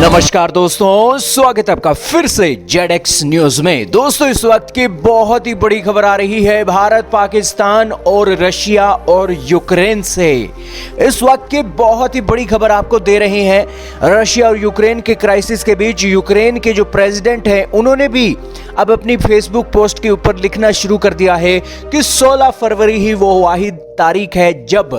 नमस्कार दोस्तों, स्वागत है आपका फिर से ZX न्यूज में। दोस्तों, इस वक्त की बहुत ही बड़ी खबर आ रही है भारत, पाकिस्तान और रशिया और यूक्रेन से। इस वक्त की बहुत ही बड़ी खबर आपको दे रहे हैं। रशिया और यूक्रेन के क्राइसिस के बीच यूक्रेन के जो प्रेसिडेंट हैं उन्होंने भी अब अपनी फेसबुक पोस्ट के ऊपर लिखना शुरू कर दिया है कि 16 फरवरी ही वो वाहिद तारीख है जब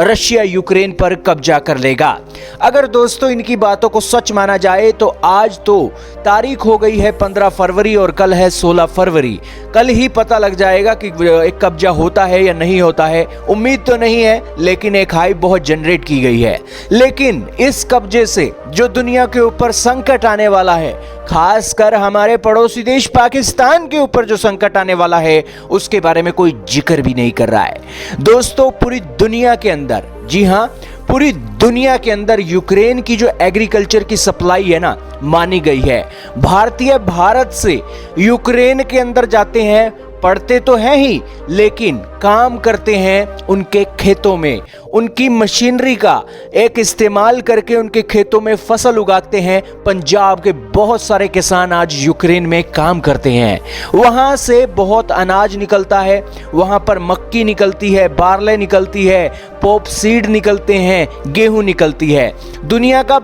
रशिया यूक्रेन पर कब्जा कर लेगा। अगर दोस्तों इनकी बातों को सच माना जाए तो आज तो तारीख हो गई है 15 फरवरी और कल है 16 फरवरी। कल ही पता लग जाएगा कि एक कब्जा होता है या नहीं होता है। उम्मीद तो नहीं है, लेकिन एक हाइप बहुत जनरेट की गई है। लेकिन इस कब्जे से जो दुनिया के ऊपर संकट आने वाला है, खासकर हमारे पड़ोसी देश पाकिस्तान के ऊपर जो संकट आने वाला है, उसके बारे में कोई जिक्र भी नहीं कर रहा है। दोस्तों, पूरी दुनिया के अंदर, जी हां, पूरी दुनिया के अंदर यूक्रेन की जो एग्रीकल्चर की सप्लाई है ना, मानी गई है। भारतीय भारत से यूक्रेन के अंदर जाते हैं, पढ़ते तो हैं ही, लेकिन काम करते हैं उनके खेतों में। उनकी मशीनरी का एक इस्तेमाल करके उनके खेतों में फसल उगाते हैं। पंजाब के बहुत सारे किसान आज यूक्रेन में काम करते हैं। वहां से बहुत अनाज निकलता है, वहां पर मक्की निकलती है, बार्ले निकलती है, पॉप सीड निकलते हैं, गेहूं निकलती है। दुनिया का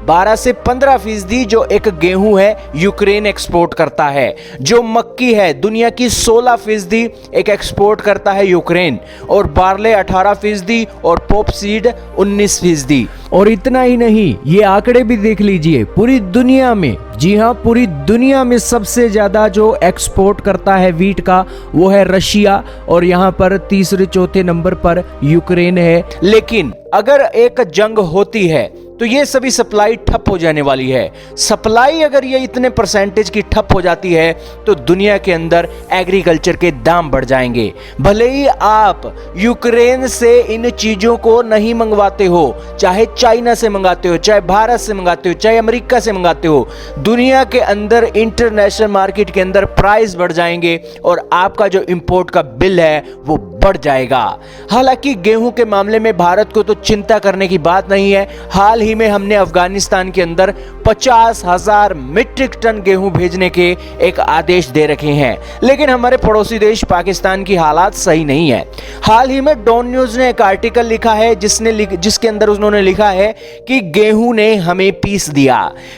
12 से 15% जो एक गेहूं है यूक्रेन एक्सपोर्ट करता है। जो मक्की है दुनिया की 16% एक एक्सपोर्ट करता है यूक्रेन, और बार्ले 18% और पॉप सीड 19%। और इतना ही नहीं, ये आंकड़े भी देख लीजिए, पूरी दुनिया में, जी हां, पूरी दुनिया में सबसे ज्यादा जो एक्सपोर्ट करता है वीट का वो है रशिया, और यहां पर तीसरे चौथे नंबर पर यूक्रेन है। लेकिन अगर एक जंग होती है तो ये सभी सप्लाई ठप हो जाने वाली है। सप्लाई अगर ये इतने परसेंटेज की ठप हो जाती है तो दुनिया के अंदर एग्रीकल्चर के दाम बढ़ जाएंगे। भले ही आप यूक्रेन से इन चीजों को नहीं मंगवाते हो, चाहे चाइना से मंगाते हो, चाहे भारत से मंगाते हो, चाहे अमेरिका से मंगाते हो, दुनिया के अंदर इंटरनेशनल मार्केट के अंदर प्राइस बढ़ जाएंगे और आपका जो इंपोर्ट का बिल है वो बढ़ जाएगा। हालांकि गेहूं के मामले में भारत को तो चिंता करने की बात नहीं है। हाल ही में हमने अफगानिस्तान के अंदर 50,000 मीट्रिक टन गेहूं भेजने के एक आदेश दे रखे हैं, लेकिन हमारे पड़ोसी देश पाकिस्तान की हालात सही नहीं है। हाल ही में डॉन न्यूज ने एक आर्टिकल लिखा है जिसके अंदर उन्होंने लिखा है कि गेहूं ने हमें पीस दिया।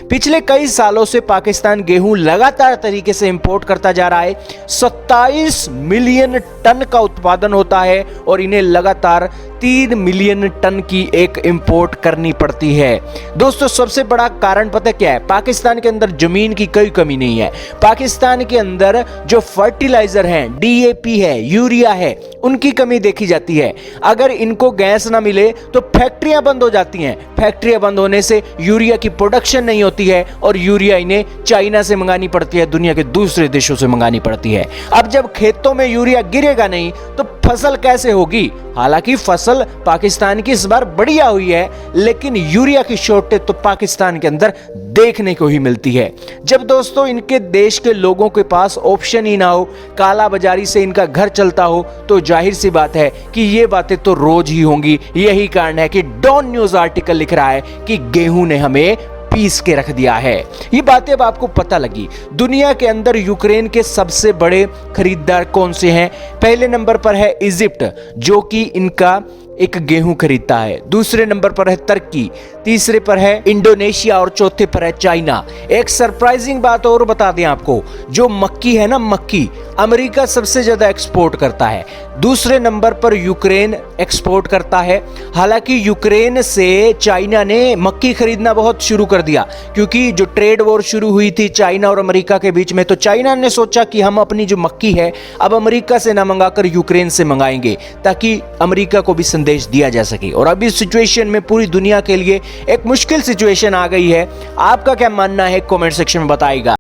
पिछले कई सालों से पाकिस्तान गेहूं लगातार तरीके से इंपोर्ट करता जा रहा है। 27 मिलियन टन का उत्पादन होता है और इन्हें लगातार 3 मिलियन टन की एक इंपोर्ट करनी पड़ती है। दोस्तों, सबसे बड़ा कारण पता क्या है? पाकिस्तान के अंदर जमीन की कोई कमी नहीं है। पाकिस्तान के अंदर जो फर्टिलाइजर हैं, DAP है, यूरिया है, उनकी कमी देखी जाती है। अगर इनको गैस ना मिले तो फैक्ट्रियां बंद हो जाती हैं। फैक्ट्रियां बंद होने से यूरिया की प्रोडक्शन नहीं होती है और यूरिया इन्हें चाइना से मंगानी पड़ती है, दुनिया के दूसरे देशों से मंगानी पड़ती है। अब जब खेतों में यूरिया गिरेगा नहीं तो फसल कैसे होगी? हालांकि फसल पाकिस्तान की इस बार बढ़िया हुई है, लेकिन यूरिया की शॉर्टेज तो पाकिस्तान के अंदर देखने को ही मिलती है। जब दोस्तों इनके देश के लोगों के पास ऑप्शन ही ना हो, काला बाजारी से इनका घर चलता हो, तो जाहिर सी बात है कि ये बातें तो रोज ही होंगी। यही कारण है कि डॉन न्यूज आर्टिकल लिख रहा है कि गेहूं ने हमें पीस के रख दिया है। ये बातें अब आपको पता लगी। दुनिया के अंदर यूक्रेन के सबसे बड़े खरीदार कौन से हैं? पहले नंबर पर है इजिप्ट, जो कि इनका एक गेहूं खरीदता है। दूसरे नंबर पर है तुर्की, तीसरे पर है इंडोनेशिया और चौथे पर है चाइना। एक सरप्राइजिंग बात और बता दें आपको, जो मक्की है ना, मक्की अमेरिका सबसे ज्यादा एक्सपोर्ट करता है। दूसरे नंबर पर यूक्रेन एक्सपोर्ट करता है। हालांकि यूक्रेन से चाइना ने मक्की खरीदना बहुत शुरू कर दिया, क्योंकि जो ट्रेड वॉर शुरू हुई थी चाइना और अमेरिका के बीच में, तो चाइना ने सोचा कि हम अपनी जो मक्की है अब अमेरिका से ना मंगाकर यूक्रेन से मंगाएंगे, ताकि अमेरिका को भी संदेश दिया जा सके। और अभी सिचुएशन में पूरी दुनिया के लिए एक मुश्किल सिचुएशन आ गई है। आपका क्या मानना है कमेंट सेक्शन में बताइएगा।